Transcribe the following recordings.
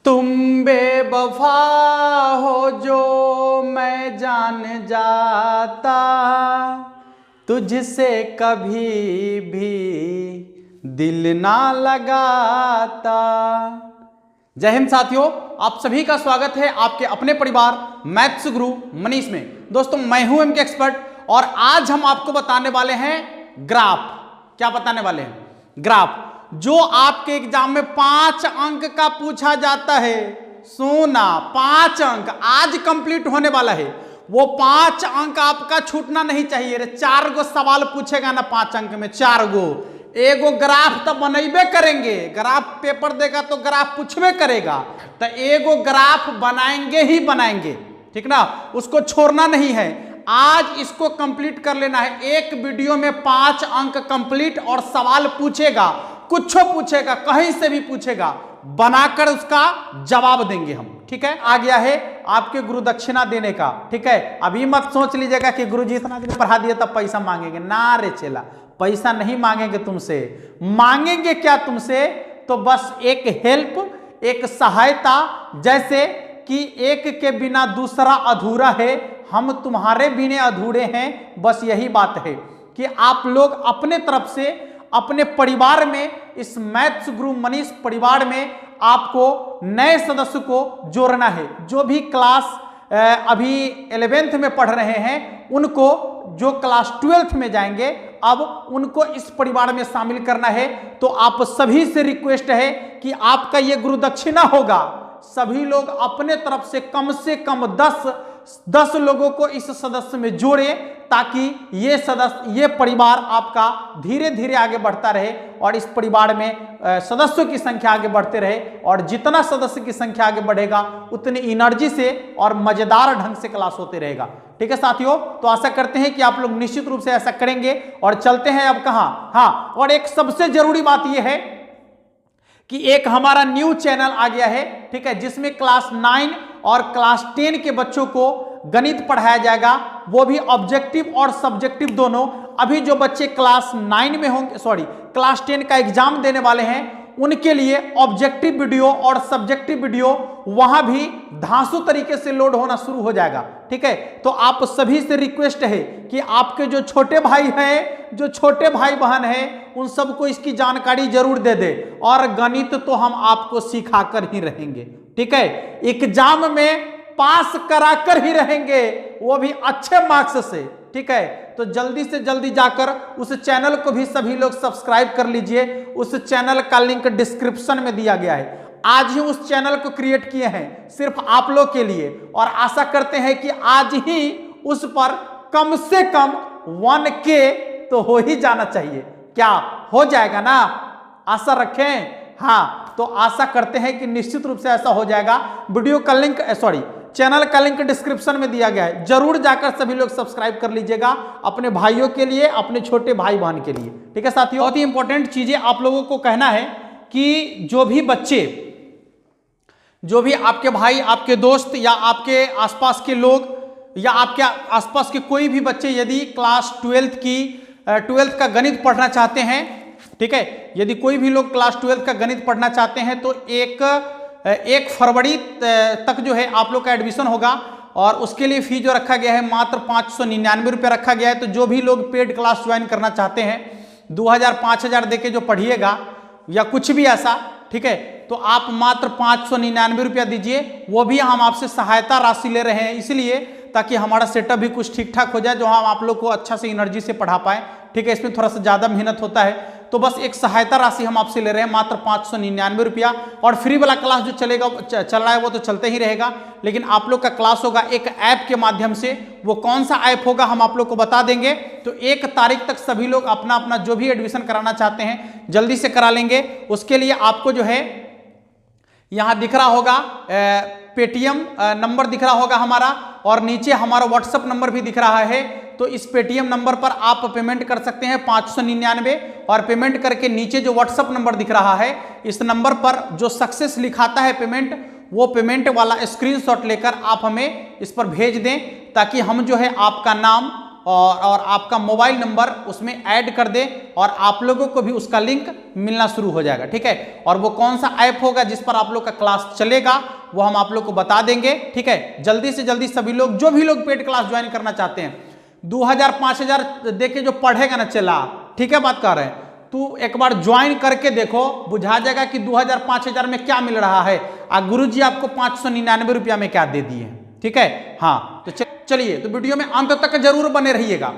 तुम बेवफा हो जो मैं जान जाता, तुझसे कभी भी दिल ना लगाता। जय हिंद साथियों, आप सभी का स्वागत है आपके अपने परिवार मैथ्स गुरु मनीष में। दोस्तों मैं हूं एमके एक्सपर्ट और आज हम आपको बताने वाले हैं ग्राफ। क्या बताने वाले हैं? ग्राफ, जो आपके एग्जाम में 5 अंक का पूछा जाता है। सोना 5 अंक आज कंप्लीट होने वाला है, वो 5 अंक आपका छूटना नहीं चाहिए रे। 4 गो सवाल पूछेगा ना 5 अंक में, 4 गो। एगो ग्राफ तो बनेबे करेंगे, ग्राफ पेपर देगा तो ग्राफ पूछबे करेगा, तो एगो ग्राफ बनाएंगे ही बनाएंगे, ठीक ना। उसको छोड़ना नहीं है, आज इसको कंप्लीट कर लेना है। एक वीडियो में 5 अंक कंप्लीट और सवाल पूछेगा, कुछ पूछेगा, कहीं से भी पूछेगा, बनाकर उसका जवाब देंगे हम, ठीक है। आ गया है आपके गुरु दक्षिणा देने का, ठीक है। अभी मत सोच लीजिएगा कि गुरुजी इतना दिन पढ़ा दिया तब पैसा मांगेंगे, ना रे चेला, पैसा नहीं मांगेंगे तुमसे। मांगेंगे क्या तुमसे? तो बस एक हेल्प, एक सहायता, जैसे कि एक के बिना दूसरा अधूरा है, हम तुम्हारे बिना अधूरे हैं। बस यही बात है कि आप लोग अपने तरफ से अपने परिवार में, इस मैथ्स गुरु मनीष परिवार में आपको नए सदस्य को जोड़ना है। जो भी क्लास अभी 11th में पढ़ रहे हैं, उनको, जो क्लास 12th में जाएंगे, अब उनको इस परिवार में शामिल करना है। तो आप सभी से रिक्वेस्ट है कि आपका ये गुरु दक्षिणा होगा, सभी लोग अपने तरफ से कम 10 लोगों को इस सदस्य में जोड़े, ताकि ये परिवार आपका धीरे धीरे आगे बढ़ता रहे और इस परिवार में सदस्यों की संख्या आगे बढ़ते रहे। और जितना सदस्य की संख्या आगे बढ़ेगा, उतनी एनर्जी से और मजेदार ढंग से क्लास होते रहेगा, ठीक है साथियों। तो आशा करते हैं कि आप लोग निश्चित रूप से ऐसा करेंगे। और चलते हैं अब कहाँ, हाँ, और एक सबसे जरूरी बात यह है कि एक हमारा न्यू चैनल आ गया है, ठीक है, जिसमें क्लास 9 और क्लास 10 के बच्चों को गणित पढ़ाया जाएगा, वो भी ऑब्जेक्टिव और सब्जेक्टिव दोनों। अभी जो बच्चे क्लास 9 में होंगे, क्लास 10 का एग्जाम देने वाले हैं, उनके लिए ऑब्जेक्टिव वीडियो और सब्जेक्टिव वीडियो वहां भी धांसू तरीके से लोड होना शुरू हो जाएगा, ठीक है। तो आप सभी से रिक्वेस्ट है कि आपके जो छोटे भाई हैं, जो छोटे भाई बहन हैं, उन सबको इसकी जानकारी जरूर दे दे। और गणित तो हम आपको सिखाकर ही रहेंगे, ठीक है। एग्जाम में पास कराकर ही रहेंगे, वो भी अच्छे मार्क्स से, ठीक है। तो जल्दी से जल्दी जाकर उस चैनल को भी सभी लोग सब्सक्राइब कर लीजिए। उस चैनल का लिंक डिस्क्रिप्शन में दिया गया है। आज ही उस चैनल को क्रिएट किए हैं सिर्फ आप लोग के लिए, और आशा करते हैं कि आज ही उस पर कम से कम 1K तो हो ही जाना चाहिए। क्या हो जाएगा ना? आशा रखें, हाँ। तो आशा करते हैं कि निश्चित रूप से ऐसा हो जाएगा। वीडियो का लिंक, चैनल का लिंक डिस्क्रिप्शन में दिया गया है, जरूर जाकर सभी लोग सब्सक्राइब कर लीजिएगा, अपने भाइयों के लिए, अपने छोटे भाई बहन के लिए, ठीक है साथियों। बहुत ही इंपॉर्टेंट चीजें आप लोगों को कहना है कि जो भी बच्चे, जो भी आपके भाई, आपके दोस्त, या आपके आसपास के लोग, या आपके आसपास के कोई भी बच्चे यदि क्लास 12th का गणित पढ़ना चाहते हैं, ठीक है, यदि कोई भी लोग क्लास 12th का गणित पढ़ना चाहते हैं, तो 1 फरवरी तक जो है आप लोग का एडमिशन होगा। और उसके लिए फी जो रखा गया है मात्र 599 रुपये रखा गया है। तो जो भी लोग पेड क्लास ज्वाइन करना चाहते हैं, 2000-5000 देके जो पढ़िएगा या कुछ भी ऐसा, ठीक है, तो आप मात्र 599 रुपया दीजिए। वो भी हम आपसे सहायता राशि ले रहे हैं, इसलिए ताकि हमारा सेटअप भी कुछ ठीक ठाक हो जाए, जो हम आप लोग को अच्छा से एनर्जी से पढ़ा पाए, ठीक है। इसमें थोड़ा सा ज़्यादा मेहनत होता है, तो बस एक सहायता राशि हम आपसे ले रहे हैं, मात्र 599 रुपया। और फ्री वाला क्लास जो चल रहा है वो तो चलते ही रहेगा, लेकिन आप लोग का क्लास होगा एक ऐप के माध्यम से। वो कौन सा ऐप होगा हम आप लोग को बता देंगे। तो 1 तारीख तक सभी लोग अपना अपना जो भी एडमिशन कराना चाहते हैं जल्दी से करा लेंगे। उसके लिए आपको जो है यहाँ दिख रहा होगा पेटीएम नंबर दिख रहा होगा हमारा, और नीचे हमारा व्हाट्सएप नंबर भी दिख रहा है। तो इस पेटीएम नंबर पर आप पेमेंट कर सकते हैं 599, और पेमेंट करके नीचे जो व्हाट्सएप नंबर दिख रहा है, इस नंबर पर जो सक्सेस लिखाता है पेमेंट, वो पेमेंट वाला स्क्रीनशॉट लेकर आप हमें इस पर भेज दें, ताकि हम जो है आपका नाम और आपका मोबाइल नंबर उसमें ऐड कर दें और आप लोगों को भी उसका लिंक मिलना शुरू हो जाएगा, ठीक है। और वो कौन सा ऐप होगा जिस पर आप लोग का क्लास चलेगा वो हम आप लोग को बता देंगे, ठीक है। जल्दी से जल्दी सभी लोग, जो भी लोग पेड क्लास ज्वाइन करना चाहते हैं, 2000-5000 देके जो पढ़ेगा ना चला, ठीक है, बात कर रहे हैं, तू एक बार ज्वाइन करके देखो, बुझा जाएगा कि 2000-5000 में क्या मिल रहा है और गुरुजी आपको 599 रुपया में क्या दे दिए हैं, ठीक है। हाँ, तो चलिए, तो वीडियो में अंत तक जरूर बने रहिएगा।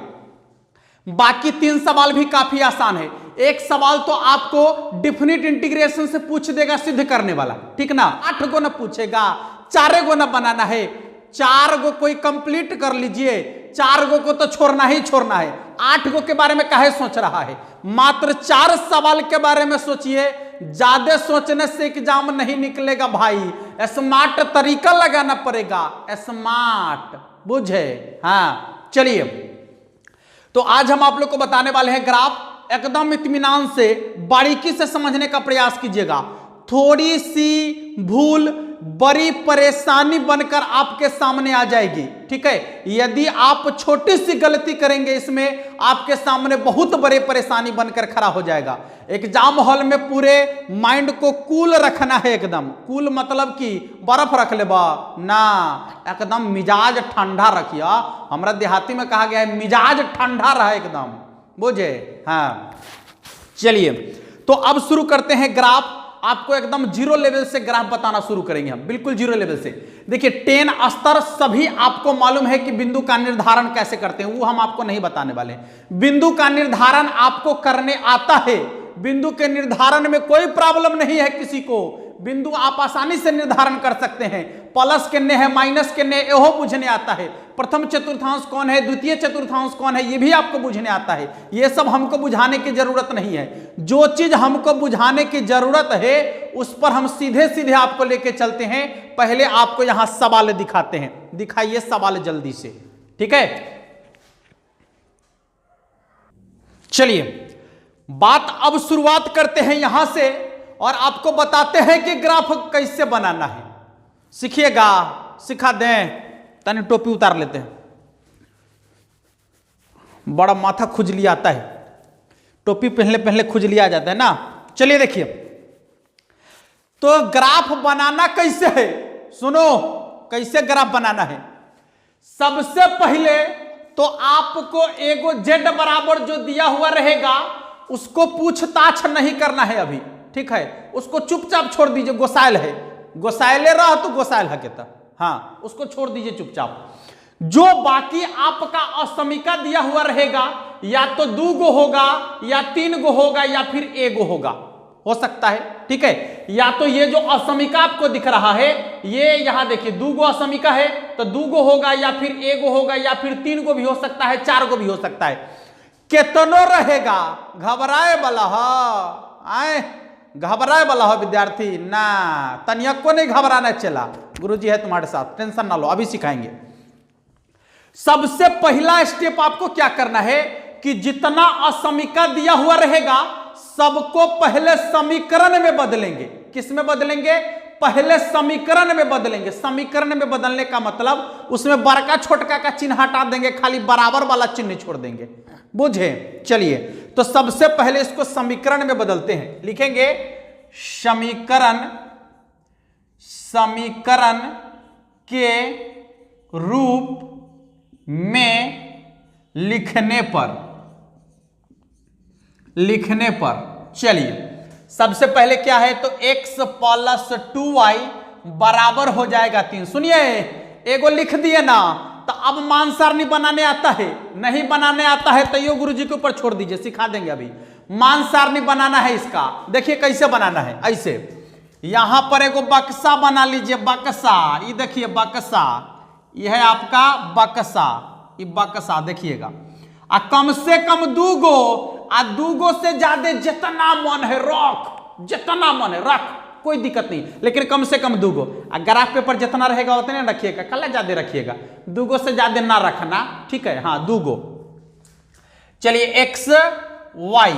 बाकी 3 सवाल भी काफी आसान है। एक सवाल तो आपको डिफिनिट इंटीग्रेशन से पूछ देगा सिद्ध करने वाला, ठीक ना। 8 गो ना पूछेगा, 4 गो ना बनाना है, 4 गो कोई कंप्लीट कर लीजिए, 4 गो को तो छोड़ना ही छोड़ना है। 8 गो के बारे में काहे सोच रहा है, मात्र 4 सवाल के बारे में सोचिए। ज्यादा सोचने से एग्जाम नहीं निकलेगा भाई, स्मार्ट तरीका लगाना पड़ेगा, स्मार्ट, बुझे। हाँ, चलिए, तो आज हम आप लोग को बताने वाले हैं ग्राफ। एकदम इत्मीनान से बारीकी से समझने का प्रयास कीजिएगा। थोड़ी सी भूल बड़ी परेशानी बनकर आपके सामने आ जाएगी, ठीक है। यदि आप छोटी सी गलती करेंगे इसमें आपके सामने बहुत बड़ी परेशानी बनकर खड़ा हो जाएगा। एग्जाम हॉल में पूरे माइंड को कूल रखना है, एकदम कूल मतलब कि बर्फ रख ले ना, एकदम मिजाज ठंडा रखिए। हमारा देहाती में कहा गया है मिजाज ठंडा रहा एकदम, बुझे। हाँ, चलिए, तो अब शुरू करते हैं ग्राफ। आपको एकदम जीरो लेवल से ग्राफ बताना शुरू करेंगे हम, बिल्कुल जीरो लेवल से। देखिए 10 स्तर सभी आपको मालूम है कि बिंदु का निर्धारण कैसे करते हैं, वो हम आपको नहीं बताने वाले हैं। बिंदु का निर्धारण आपको करने आता है, बिंदु के निर्धारण में कोई प्रॉब्लम नहीं है किसी को। बिंदु आप आसानी से निर्धारण कर सकते हैं, प्लस कितने है माइनस कितने यहो बुझने आता है। प्रथम चतुर्थांश कौन है, द्वितीय चतुर्थांश कौन है, ये भी आपको बुझने आता है। ये सब हमको बुझाने की जरूरत नहीं है। जो चीज हमको बुझाने की जरूरत है उस पर हम सीधे सीधे आपको लेके चलते हैं। पहले आपको यहां सवाल दिखाते हैं, दिखाइए सवाल जल्दी से, ठीक है। चलिए, बात अब शुरुआत करते हैं यहां से और आपको बताते हैं कि ग्राफ कैसे बनाना है। सीखिएगा, सिखा दें। तनी टोपी उतार लेते हैं, बड़ा माथा खुजली आता है, टोपी पहले पहले खुजली आ जाता है ना। चलिए देखिए, तो ग्राफ बनाना कैसे है, सुनो कैसे ग्राफ बनाना है। सबसे पहले तो आपको एगो जेड बराबर जो दिया हुआ रहेगा उसको पूछताछ नहीं करना है अभी, ठीक है। उसको चुपचाप छोड़ दीजिए, गोसाइल है, गोसाइले रह तो गोसाइल हकेता, हाँ, उसको छोड़ दीजिए चुपचाप। जो बाकी आपका असमीका दिया हुआ रहेगा या तो 2 गो होगा या 3 गो होगा या फिर 1 गो होगा, हो सकता है, ठीक है। या तो ये जो असमीका आपको दिख रहा है ये यहां देखिए 2 गो असमीका है तो 2 गो होगा या फिर 1 गो होगा या फिर 3 गो भी हो सकता है, 4 गो भी हो सकता है। कितनो रहेगा, घबराए वाला आए, घबराए वाला हो विद्यार्थी ना, तनिया को नहीं घबराना चला, गुरुजी है तुम्हारे साथ, टेंशन ना लो, अभी सिखाएंगे। सबसे पहला स्टेप आपको क्या करना है कि जितना असमीका दिया हुआ रहेगा सबको पहले समीकरण में बदलेंगे। किस में बदलेंगे, पहले समीकरण में बदलेंगे। समीकरण में बदलने का मतलब उसमें बड़का छोटका का चिन्ह हटा देंगे, खाली बराबर वाला चिन्ह छोड़ देंगे, बुझे। चलिए, तो सबसे पहले इसको समीकरण में बदलते हैं। लिखेंगे समीकरण, समीकरण के रूप में लिखने पर चलिए सबसे पहले क्या है तो x + 2y बराबर हो जाएगा 3। सुनिए, एगो लिख दिए ना, तो अब मान सारणी बनाने आता है, नहीं बनाने आता है तो यो गुरुजी के ऊपर छोड़ दीजिए, सिखा देंगे अभी। मान सारणी बनाना है इसका, देखिए कैसे बनाना है। ऐसे यहां पर एगो बक्सा बना लीजिए, बक्सा, ये देखिए बक्सा, यह है आपका बक्सा, ये बक्सा देखिएगा। आ कम से कम 2 गो, आ 2 गो से ज्यादा जितना मन है रख, जितना मन है रख, कोई दिक्कत नहीं, लेकिन कम से कम 2 गो। ग्राफ पेपर जितना रहेगा उतने रखिएगा, कल ज्यादा रखिएगा, 2 गो से ज्यादा ना रखना, ठीक है। हाँ, 2 गो। चलिए x y,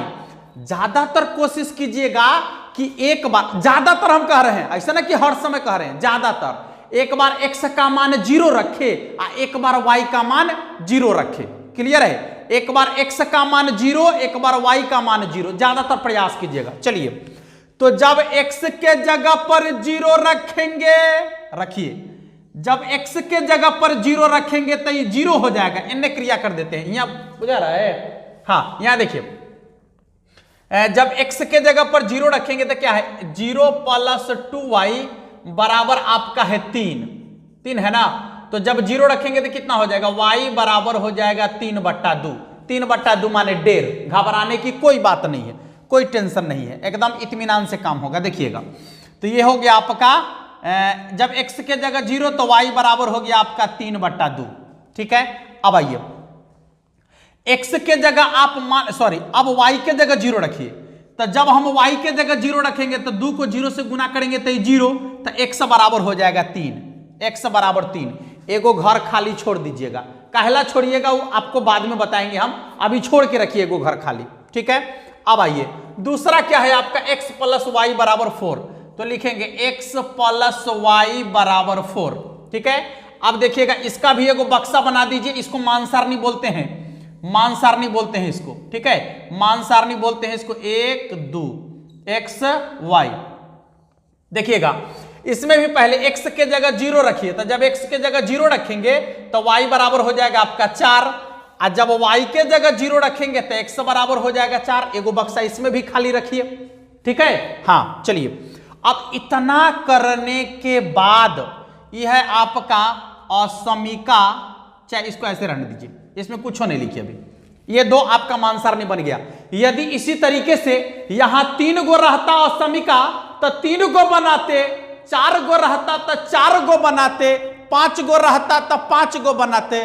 ज्यादातर कोशिश कीजिएगा कि एक बार, ज्यादातर हम कह रहे हैं, ऐसा ना कि हर समय कह रहे हैं, ज्यादातर एक बार x का मान 0 रखे और एक बार y का मान 0 रखे, क्लियर है? एक बार x का मान 0, एक बार y का मान 0, ज्यादातर प्रयास कीजिएगा। चलिए, तो जब x के जगह पर 0 रखेंगे, रखिए, जब x के जगह पर 0 रखेंगे तो ये 0 हो जाएगा। इन्हें क्रिया कर देते हैं, यहां बुझा रहा है? हाँ, यहां देखिए, जब x के जगह पर 0 रखेंगे तो क्या है, 0 + 2y बराबर आपका है 3 है ना। तो जब 0 रखेंगे तो कितना हो जाएगा, y बराबर हो जाएगा 3/2। 3/2 माने 1.5। घबराने की कोई बात नहीं है, कोई टेंशन नहीं है, एकदम इत्मीनान से काम होगा। देखिएगा, तो ये हो गया आपका, जब x के जगह 0 तो y बराबर हो गया आपका 3/2। ठीक है, अब आइए, x के जगह आप अब y के जगह 0 रखिए। तो जब हम y के जगह 0 रखेंगे तो 2 को 0 से गुना करेंगे तो 0, तो x बराबर हो जाएगा 3। x बराबर 3। एगो घर खाली छोड़ दीजिएगा। काहला छोड़िएगा वो आपको बाद में बताएंगे हम, अभी छोड़ के रखिए एगो घर खाली। ठीक है, अब आइए, दूसरा क्या है आपका, x + y बराबर 4। तो लिखेंगे x + y बराबर 4। ठीक है, अब देखिएगा, इसका भी एगो बक्सा बना दीजिए। इसको मान सारणी बोलते हैं, मान सारणी बोलते हैं इसको। ठीक है, मान सारणी बोलते हैं इसको, 1 2 x y। देखिएगा, इसमें भी पहले x के जगह 0 रखिए। तो जब x के जगह 0 रखेंगे तो y बराबर हो जाएगा आपका 4, और जब y के जगह 0 रखेंगे तो x बराबर हो जाएगा 4। एगो बक्सा इसमें भी खाली रखिए। ठीक है, हाँ, चलिए, अब इतना करने के बाद यह है आपका असमीका, चाहे इसको ऐसे रहने दीजिए, इसमें कुछ नहीं लिखिए अभी। ये 2 आपका मान सारणी बन गया। यदि इसी तरीके से यहां 3 गो रहता असमीका तो 3 गो बनाते, 4 गो रहता तो 4 गो बनाते, 5 गो रहता तो 5 गो बनाते।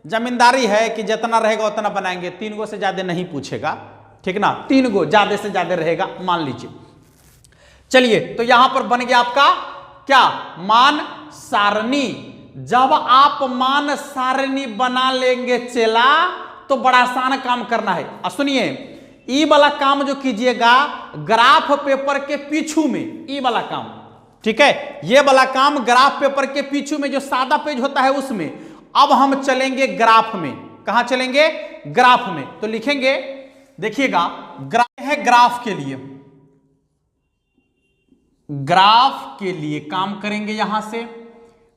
जमींदारी है कि जितना रहेगा उतना बनाएंगे, 3 गो से ज्यादा नहीं पूछेगा। ठीक ना, 3 गो ज्यादा से ज्यादा रहेगा, मान लीजिए। चलिए, तो यहां पर बन गया आपका क्या, मान सारणी। जब आप मान सारणी बना लेंगे चेला तो बड़ा आसान काम करना है। सुनिए, ई वाला काम जो कीजिएगा ग्राफ पेपर के पीछू में, ई वाला काम, ठीक है, ये वाला काम ग्राफ पेपर के पीछू में जो सादा पेज होता है उसमें। अब हम चलेंगे ग्राफ में। कहां चलेंगे, ग्राफ में। तो लिखेंगे, देखिएगा, ग्राफ है, ग्राफ के लिए, ग्राफ के लिए काम करेंगे। यहां से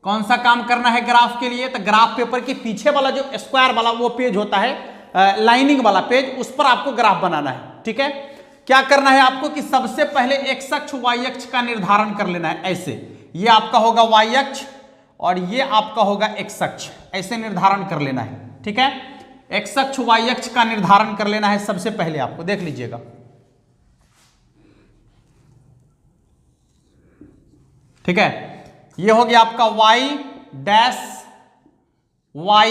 कौन सा काम करना है ग्राफ के लिए, तो ग्राफ पेपर के पीछे वाला जो स्क्वायर वाला वो पेज होता है, लाइनिंग वाला पेज, उस पर आपको ग्राफ बनाना है। ठीक है, क्या करना है आपको कि सबसे पहले x अक्ष y अक्ष का निर्धारण कर लेना है। ऐसे, ये आपका होगा y अक्ष और ये आपका होगा x अक्ष, ऐसे निर्धारण कर लेना है। ठीक है, x अक्ष y अक्ष का निर्धारण कर लेना है सबसे पहले आपको। देख लीजिएगा, ठीक है, ये हो गया आपका y dash y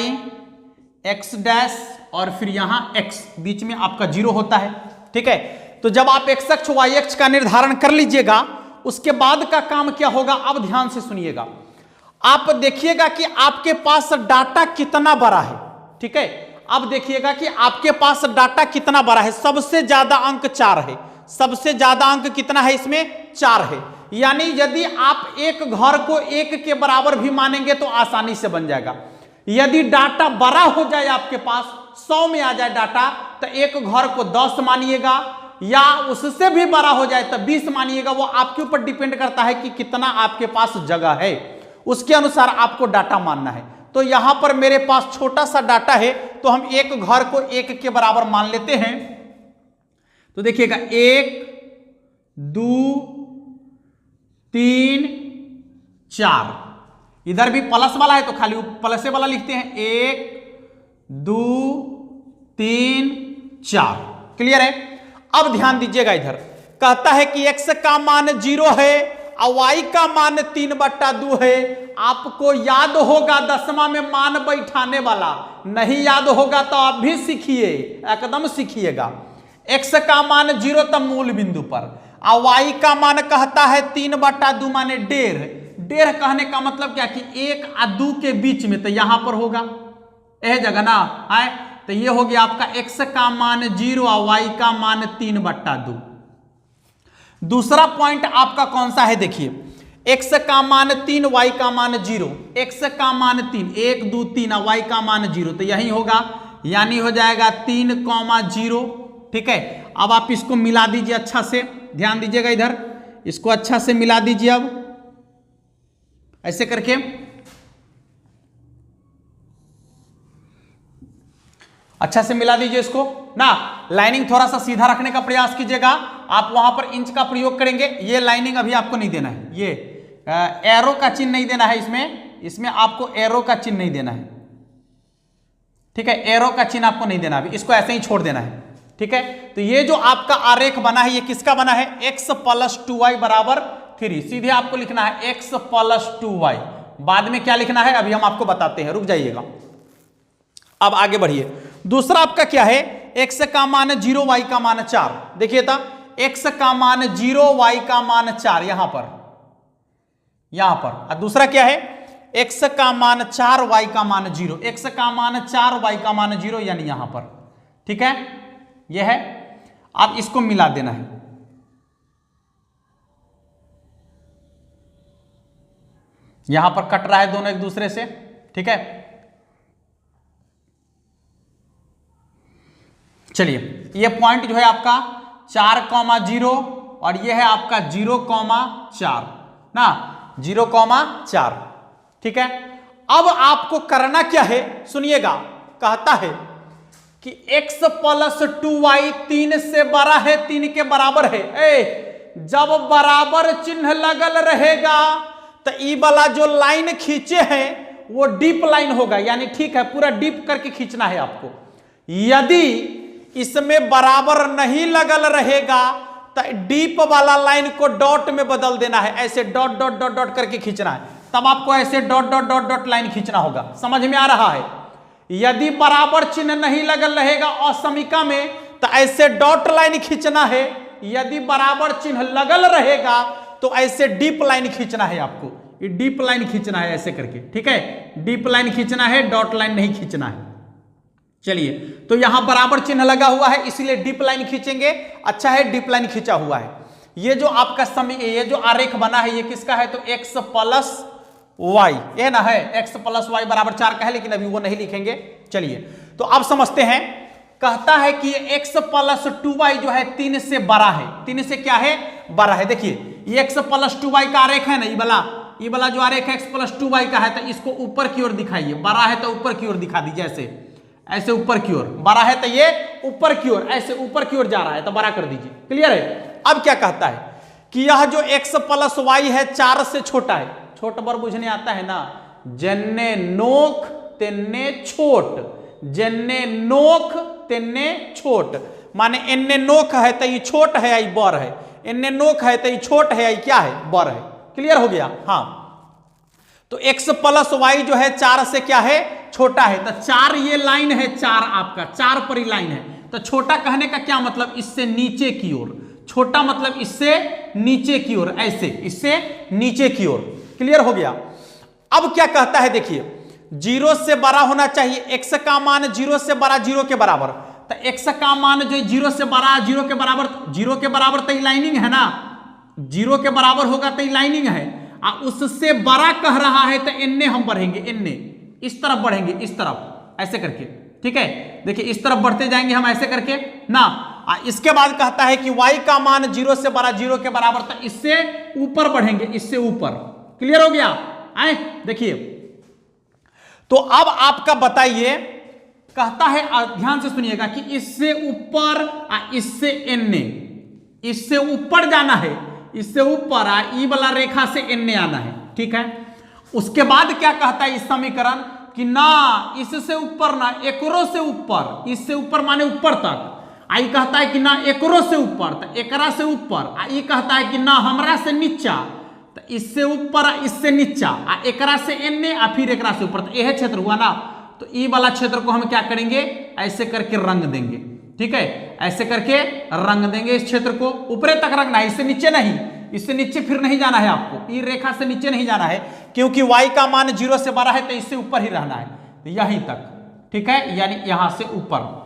x dash और फिर यहां x, बीच में आपका 0 होता है। ठीक है, तो जब आप x अक्ष y अक्ष का निर्धारण कर लीजिएगा, उसके बाद का काम क्या होगा, अब ध्यान से सुनिएगा। आप देखिएगा कि आपके पास डाटा कितना बड़ा है। ठीक है, अब देखिएगा कि आपके पास डाटा कितना बड़ा है। सबसे ज्यादा अंक 4 है, सबसे ज्यादा अंक कितना है इसमें, 4 है। यानी यदि आप एक घर को 1 के बराबर भी मानेंगे तो आसानी से बन जाएगा। यदि डाटा बड़ा हो जाए, आपके पास 100 में आ जाए डाटा, तो एक घर को 10 मानिएगा, या उससे भी बड़ा हो जाए तो 20 मानिएगा। वो आपके ऊपर डिपेंड करता है कि कितना आपके पास जगह है, उसके अनुसार आपको डाटा मानना है। तो यहां पर मेरे पास छोटा सा डाटा है, तो हम एक घर को 1 के बराबर मान लेते हैं। तो देखिएगा, 1 2 3 4, इधर भी प्लस वाला है तो खाली प्लस वाला लिखते हैं। 1 2 3 4, क्लियर है। अब ध्यान दीजिएगा, इधर कहता है कि x का मान 0 है और y का मान 3/2 है। आपको याद होगा 10वां में मान बैठाने वाला, नहीं याद होगा तो आप भी सीखिए, एकदम सीखिएगा। x का मान 0 तब मूल बिंदु पर, और y का मान कहता है 3/2 माने 1.5 कहने का मतलब क्या कि 1 और 2 के बीच में, तो यहां पर होगा यह जगह ना है। तो ये हो गया आपका x का मान 0 और y का मान 3/2। दूसरा पॉइंट आपका कौन सा है, देखिए, x का मान 3, y का मान 0, x का मान 3, 1 2 3 और y का मान 0, तो यही होगा। यानी हो जाएगा 3,0। ठीक है, अब आप इसको मिला दीजिए अच्छा से, ध्यान दीजिएगा इधर, इसको अच्छा से मिला दीजिए। अब ऐसे करके अच्छा से मिला दीजिए इसको ना। लाइनिंग थोड़ा सा सीधा रखने का प्रयास कीजिएगा, आप वहां पर इंच का प्रयोग करेंगे। ये लाइनिंग अभी आपको नहीं देना है, ये एरो का चिन्ह नहीं देना है, इसमें आपको एरो का चिन्ह नहीं देना है। ठीक है, एरो का चिन्ह आपको नहीं देना, अभी इसको ऐसे ही छोड़ देना है। ठीक है, तो ये जो आपका आरेख बना है ये किसका बना है, x + 2y = 3। सीधे आपको लिखना है x + 2y, बाद में क्या लिखना है अभी हम आपको बताते हैं, रुक जाइएगा। अब आगे बढ़िए, दूसरा आपका क्या है, x का मान 0, y का मान 4। देखिए था, x का मान 0, y का मान 4 यहां पर। और दूसरा क्या है, x का मान 4, y का मान 0। x का मान 4, y का मान 0, यानी यहां पर। ठीक है, यह है। अब इसको मिला देना है, यहां पर कट रहा है दोनों एक दूसरे से। ठीक है, चलिए, ये पॉइंट जो है आपका 4,0 और ये है आपका 0,4 ना, 0,4। ठीक है, अब आपको करना क्या है सुनिएगा, कहता है कि x + 2y 3 से बड़ा है, 3 के बराबर है। जब बराबर चिन्ह लगल रहेगा तो ई वाला जो लाइन खींचे हैं वो डीप लाइन होगा, यानी ठीक है पूरा डीप करके खींचना है आपको। यदि इसमें बराबर नहीं लगल रहेगा तो डीप वाला लाइन को डॉट में बदल देना है, ऐसे डॉट डॉट डॉट डॉट करके खींचना है। तब आपको ऐसे dot dot dot dot line खींचना होगा, समझ में आ रहा है। यदि बराबर चिन्ह नहीं लगल रहेगा असमिका में तो ऐसे डॉट लाइन खींचना है, यदि बराबर चिन्ह लगल रहेगा तो ऐसे डीप लाइन खींचना है आपको, ये डीप लाइन खींचना है ऐसे करके। ठीक है, डीप लाइन खींचना है, डॉट लाइन नहीं खींचना है। चलिए, तो यहां बराबर चिन्ह लगा हुआ है इसलिए डीप लाइन खींचेंगे। अच्छा है, डीप लाइन खींचा हुआ है। ये जो आपका ये जो आरेख बना है ये किसका है, तो x + y, ये ना है, x + y = 4 का है, लेकिन अभी वो नहीं लिखेंगे। चलिए, तो अब समझते हैं, कहता है कि x + 2y जो है 3 से बड़ा है। 3 से क्या है, बड़ा है। देखिए, ये x + 2y का आरेख है ना, ये वाला जो आरेख x + 2y का है, तो इसको ऊपर की ओर दिखाइए। बड़ा है तो ऊपर की ओर दिखा दीजिए, ऐसे ऊपर की ओर। बड़ा है तो ये ऊपर की ओर, ऐसे ऊपर की ओर जा रहा है तो बड़ा कर दीजिए। क्लियर है। अब क्या कहता है कि यह जो x + y है 4 से छोटा है। छोट बर बुझने आता है ना, जन्ने नोख तेन्ने छोट, जन्ने नोख तेन्ने छोट, माने इन्ने नोख है तो ये छोट है, आई बर है, इन्ने नोख है तो ये छोट है, आई क्या है, बर है। क्लियर हो गया। हाँ, तो x + y जो है 4 से क्या है, छोटा है। तो 4 ये लाइन है, 4 आपका 4 पर ही लाइन है। तो छोटा कहने का क्या मतलब, इससे नीचे की ओर। छोटा मतलब इससे नीचे की ओर, ऐसे इससे नीचे की ओर। क्लियर हो गया। अब क्या कहता है, देखिए, 0 से बड़ा होना चाहिए, x का मान 0 से बड़ा, 0 के बराबर। तो x का मान जो 0 से बड़ा, 0 के बराबर, 0 के बराबर तो लाइनिंग है ना, 0 के बराबर होगा तो लाइनिंग है। उससे बड़ा कह रहा है तो इन्ने हम बढ़ेंगे, इन्ने इस तरफ बढ़ेंगे, इस तरफ ऐसे करके। ठीक है, देखिए इस तरफ बढ़ते जाएंगे हम ऐसे करके ना। इसके बाद कहता है कि y का मान 0 से बड़ा, 0 के बराबर, तो इससे ऊपर बढ़ेंगे, इससे ऊपर। क्लियर हो गया। आए देखिए, तो अब आपका बताइए, कहता है, ध्यान से सुनिएगा कि इससे ऊपर, इससे इन्ने, इससे ऊपर जाना है, इससे ऊपर ई वाला रेखा से इन्ने आना है। ठीक है, उसके बाद क्या कहता है इस समीकरण कि ना इससे ऊपर ना एकरो से ऊपर, इससे ऊपर माने ऊपर तक। आई कहता है कि ना एकरो से ऊपर, तो एकरा से ऊपर। आई कहता है कि ना हमरा से नीचा, तो इससे ऊपर इससे नीचा, एकरा से इन्ने, फिर एकरा से ऊपर। तो यह क्षेत्र हुआ ना, तो ई वाला क्षेत्र को हम क्या करेंगे, ऐसे करके रंग देंगे। ठीक है, ऐसे करके रंग देंगे इस क्षेत्र को, ऊपर तक रंगना है, इससे नीचे नहीं, इससे नीचे फिर नहीं जाना है आपको, ई रेखा से नीचे नहीं जाना है, क्योंकि y का मान 0 से बड़ा है तो इससे ऊपर ही रहना है, यहीं तक। ठीक है, यानी यहां से ऊपर।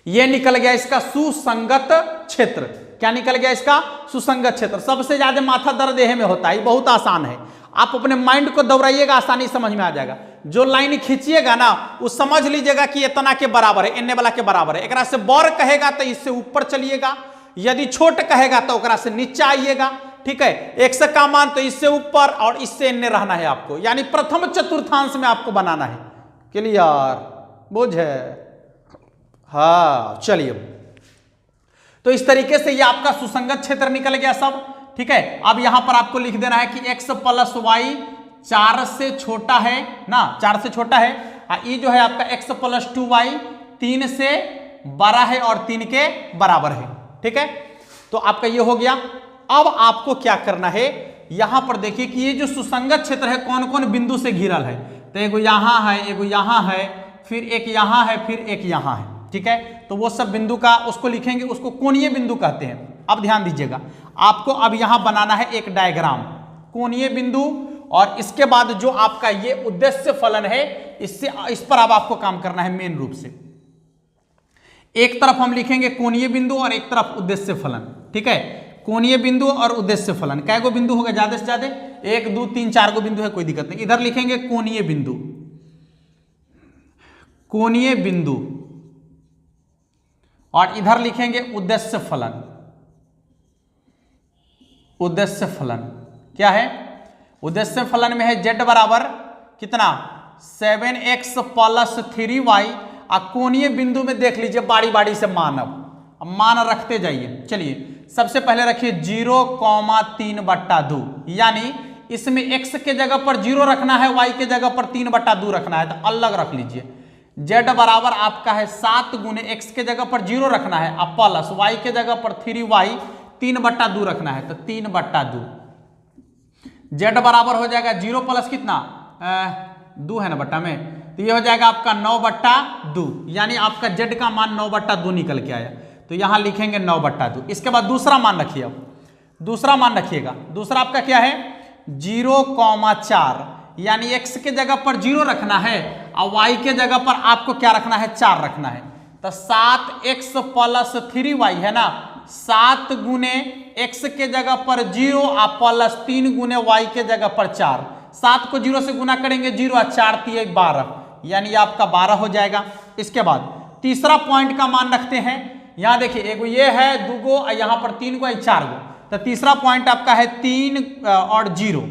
यह निकल गया इसका सुसंगत क्षेत्र। क्या निकल गया इसका, सुसंगत क्षेत्र। सबसे ज्यादा माथा दर्द देह में होता है, बहुत आसान है, आप अपने माइंड को दौड़ाइएगा, आसानी समझ में आ जाएगा। जो लाइन खींचिएगा ना वो समझ लीजिएगा कि इतना के बराबर है, एने वाला के बराबर है। एकरा से बड़ कहेगा तो इससे ऊपर चलिएगा, यदि छोट कहेगा तो ओकरा से नीचे आइएगा। ठीक है, x का मान तो इससे ऊपर और इससे एने रहना है आपको, यानी प्रथम चतुर्थांश में आपको बनाना है। क्लियर, बुझे? हाँ चलिए, तो इस तरीके से ये आपका सुसंगत क्षेत्र निकल गया सब। ठीक है, अब यहां पर आपको लिख देना है कि x प्लस वाई 4 से छोटा है ना, 4 से छोटा है। ये जो है आपका x प्लस 2y 3 से बड़ा है और 3 के बराबर है। ठीक है, तो आपका ये हो गया। अब आपको क्या करना है, यहां पर देखिए कि ये जो सुसंगत क्षेत्र है कौन कौन बिंदु से घिरल है। तो एगो यहां है, एगो यहां है, फिर एक यहां है, फिर एक यहां है। ठीक है, तो वो सब बिंदु का उसको लिखेंगे, उसको कोणीय बिंदु कहते हैं। अब ध्यान दीजिएगा, आपको अब यहां बनाना है एक डायग्राम कोणीय बिंदु, और इसके बाद जो आपका ये उद्देश्य फलन है इससे इस पर अब आपको काम करना है मेन रूप से। एक तरफ हम लिखेंगे कोणीय बिंदु और एक तरफ उद्देश्य फलन। ठीक है, कोणीय बिंदु और उद्देश्य फलन, कै गो बिंदु होगा ज्यादा से ज्यादा? 1 2 3 4 गो बिंदु है, कोई दिक्कत नहीं। इधर लिखेंगे कोणीय बिंदु, कोणीय बिंदु, और इधर लिखेंगे उद्देश्य फलन। उद्देश्य फलन क्या है? उद्देश्य फलन में है z बराबर कितना 7x प्लस 3y। कोणीय बिंदु में देख लीजिए बारी बारी से मान, अब मान रखते जाइए। चलिए सबसे पहले रखिए 0,3/2, यानी इसमें x के जगह पर 0 रखना है, y के जगह पर 3/2 रखना है, तो अलग रख लीजिए। z बराबर आपका है 7 गुने x के जगह पर 0 रखना है, अब प्लस y के जगह पर 3y 3/2 रखना है, तो 3/2। z बराबर हो जाएगा 0 प्लस कितना 2 है ना बट्टा में, तो ये हो जाएगा आपका 9/2, यानी आपका z का मान 9/2 निकल के आया। तो यहां लिखेंगे 9/2। इसके बाद दूसरा मान रखिए, अब दूसरा मान रखिएगा। दूसरा आपका क्या है 0,4, यानी x के जगह पर 0 रखना है और y के जगह पर आपको क्या रखना है 4 रखना है। तो 7x प्लस 3y है ना, 7 गुने x के जगह पर 0 और प्लस 3 गुने y के जगह पर 4। 7 को 0 से गुना करेंगे 0 और 4 3 12, यानी आपका 12 हो जाएगा। इसके बाद तीसरा पॉइंट का मान रखते हैं। यहां देखिए एगो ये है 2 गो, यहां पर 3 गो 4 गो, तो तीसरा पॉइंट आपका है 3 और 0।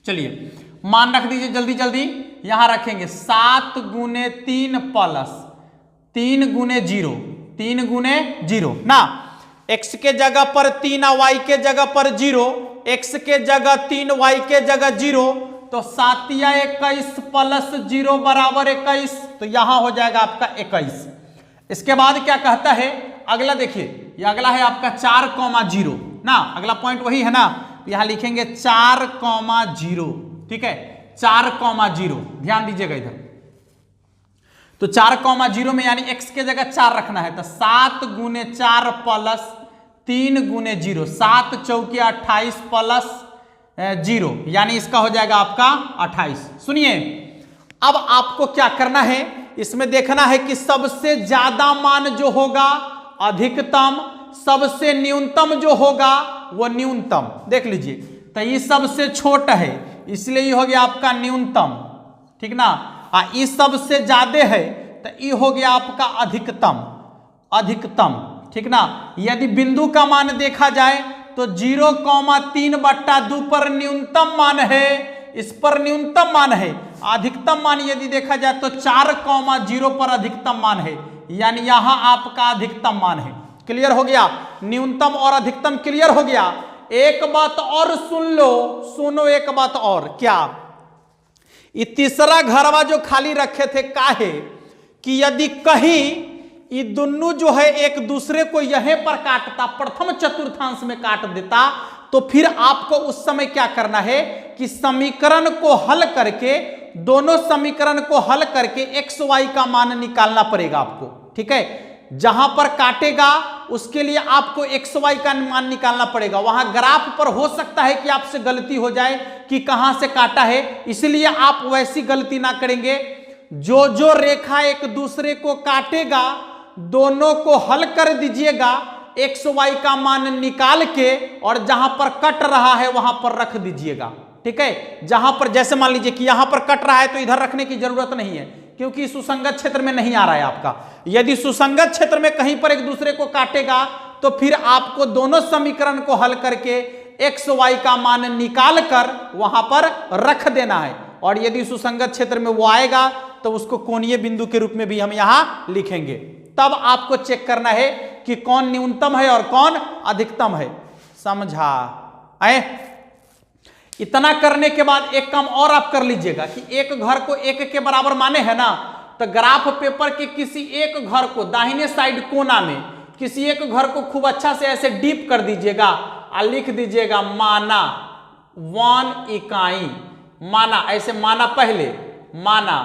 चलिए मान रख दीजिए जल्दी जल्दी। यहां रखेंगे 7 गुने 3 प्लस 3 गुने 0, 3 गुने 0 ना, x के जगह पर 3 और y के जगह पर 0, x के जगह 3 y के जगह 0, तो 7 या 21 प्लस 0 बराबर 21, तो यहां हो जाएगा आपका 21। इसके बाद क्या कहता है अगला, देखिए ये अगला है आपका 4,0 ना, अगला पॉइंट वही है ना, तो यहां लिखेंगे 4,0। ठीक है, 4,0, ध्यान दीजिएगा इधर। तो 4,0 में यानी x के जगह 4 रखना है, तो 7 गुने 4 प्लस 3 गुने 0, 7 चौके 28 प्लस 0, यानी इसका हो जाएगा आपका 28। सुनिए अब आपको क्या करना है, इसमें देखना है कि सबसे ज्यादा मान जो होगा अधिकतम, सबसे न्यूनतम जो होगा वो न्यूनतम। देख लीजिए, तो ये सबसे छोटा है इसलिए ये हो गया आपका न्यूनतम, ठीक ना, ये सबसे ज्यादा है तो ये हो गया आपका अधिकतम, अधिकतम, ठीक ना। यदि बिंदु का मान देखा जाए तो 0,3/2 पर न्यूनतम मान है, इस पर न्यूनतम मान है। अधिकतम मान यदि देखा जाए तो 4,0 पर अधिकतम मान है, यानी यहां आपका अधिकतम मान है। क्लियर हो गया, न्यूनतम और अधिकतम क्लियर हो गया। एक बात और सुन लो, सुनो एक बात और, क्या ये तीसरा घरवा जो खाली रखे थे काहे कि यदि कहीं ये दोनों जो है एक दूसरे को यहीं पर काटता, प्रथम चतुर्थांश में काट देता, तो फिर आपको उस समय क्या करना है कि समीकरण को हल करके, दोनों समीकरण को हल करके एक्स वाई का मान निकालना पड़ेगा आपको। ठीक है, जहां पर काटेगा उसके लिए आपको एक्स वाई का मान निकालना पड़ेगा। वहां ग्राफ पर हो सकता है कि आपसे गलती हो जाए कि कहां से काटा है, इसलिए आप वैसी गलती ना करेंगे। जो जो रेखा एक दूसरे को काटेगा दोनों को हल कर दीजिएगा, एक्स वाई का मान निकाल के, और जहां पर कट रहा है वहां पर रख दीजिएगा। ठीक है। जहां पर जैसे मान लीजिए कि यहां पर कट रहा है तो इधर रखने की जरूरत नहीं है, क्योंकि सुसंगत क्षेत्र में नहीं आ रहा है आपका। यदि सुसंगत क्षेत्र में कहीं पर एक दूसरे को काटेगा तो फिर आपको दोनों समीकरण को हल करके एक्स वाई का मान निकाल कर वहां पर रख देना है, और यदि सुसंगत क्षेत्र में वो आएगा तो उसको कोणीय बिंदु के रूप में भी हम यहां लिखेंगे। तब आपको चेक करना है कि कौन न्यूनतम है और कौन अधिकतम है। समझा? आए? इतना करने के बाद एक काम और आप कर लीजिएगा कि एक घर को एक के बराबर माने है ना, तो ग्राफ पेपर के किसी एक घर को दाहिने साइड कोना में किसी एक घर को खूब अच्छा से ऐसे डीप कर दीजिएगा और लिख दीजिएगा माना 1 इकाई। माना, ऐसे माना, पहले माना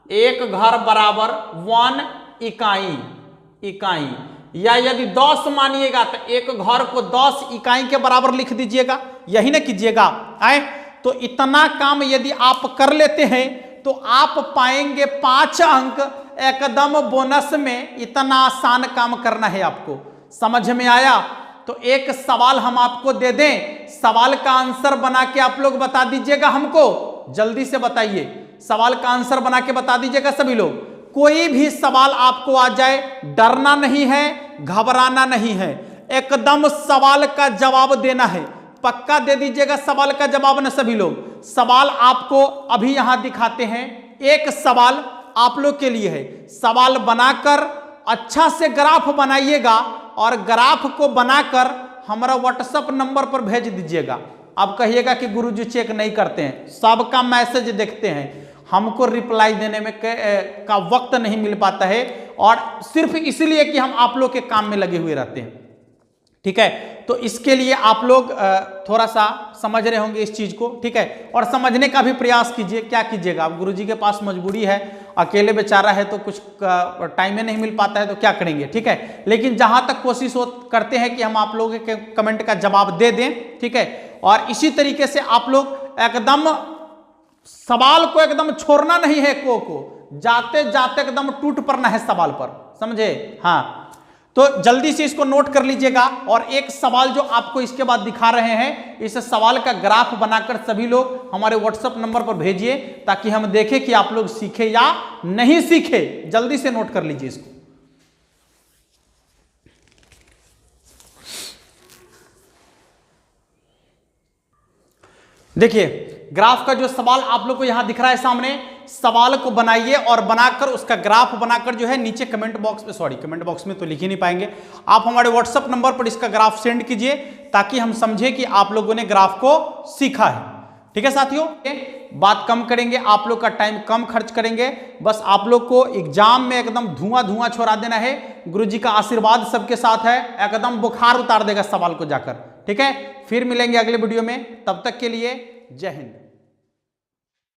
एक घर बराबर 1 इकाई, या यदि 10 मानिएगा तो एक घर को 10 इकाई के बराबर लिख दीजिएगा, यही ना कीजिएगा। आए तो इतना काम यदि आप कर लेते हैं तो आप पाएंगे 5 अंक एकदम बोनस में। इतना आसान काम करना है आपको। समझ में आया? तो एक सवाल हम आपको दे दें, सवाल का आंसर बना के आप लोग बता दीजिएगा हमको, जल्दी से बताइए, सवाल का आंसर बना के बता दीजिएगा सभी लोग। कोई भी सवाल आपको आ जाए, डरना नहीं है, घबराना नहीं है, एकदम सवाल का जवाब देना है। पक्का दे दीजिएगा सवाल का जवाब ना सभी लोग। सवाल आपको अभी यहां दिखाते हैं, एक सवाल आप लोग के लिए है। सवाल बनाकर अच्छा से ग्राफ बनाइएगा और ग्राफ को बनाकर हमारा व्हाट्सएप नंबर पर भेज दीजिएगा। अब कहिएगा कि गुरुजी चेक नहीं करते हैं, सबका मैसेज देखते हैं, हमको रिप्लाई देने में का वक्त नहीं मिल पाता है, और सिर्फ इसलिए कि हम आप लोग के काम में लगे हुए रहते हैं। ठीक है, तो इसके लिए आप लोग थोड़ा सा समझ रहे होंगे इस चीज को, ठीक है, और समझने का भी प्रयास कीजिए। क्या कीजिएगा, अब गुरुजी के पास मजबूरी है, अकेले बेचारा है तो कुछ टाइम में नहीं मिल पाता है तो क्या करेंगे, ठीक है, लेकिन जहां तक कोशिश करते हैं कि हम आप लोगों के कमेंट का जवाब दे दें, ठीक है। और इसी तरीके से आप लोग एकदम सवाल को एकदम छोड़ना नहीं है, को जाते जाते एकदम टूट पड़ना है सवाल पर, समझे? हाँ, तो जल्दी से इसको नोट कर लीजिएगा। और एक सवाल जो आपको इसके बाद दिखा रहे हैं, इस सवाल का ग्राफ बनाकर सभी लोग हमारे व्हाट्सएप नंबर पर भेजिए, ताकि हम देखें कि आप लोग सीखे या नहीं सीखे। जल्दी से नोट कर लीजिए इसको। देखिए, ग्राफ का जो सवाल आप लोग को यहां दिख रहा है सामने, सवाल को बनाइए और बनाकर उसका ग्राफ बनाकर जो है नीचे कमेंट बॉक्स में, सॉरी कमेंट बॉक्स में तो लिख ही नहीं पाएंगे, आप हमारे व्हाट्सएप नंबर पर इसका ग्राफ सेंड कीजिए, ताकि हम समझे कि आप लोगों ने ग्राफ को सीखा है। ठीक है साथियों, बात कम करेंगे, आप लोग का टाइम कम खर्च करेंगे, बस आप लोग को एग्जाम में एकदम धुआं धुआं छोड़ा देना है। गुरुजी का आशीर्वाद सबके साथ है, एकदम बुखार उतार देगा सवाल को जाकर। ठीक है, फिर मिलेंगे अगले वीडियो में, तब तक के लिए जय हिंद।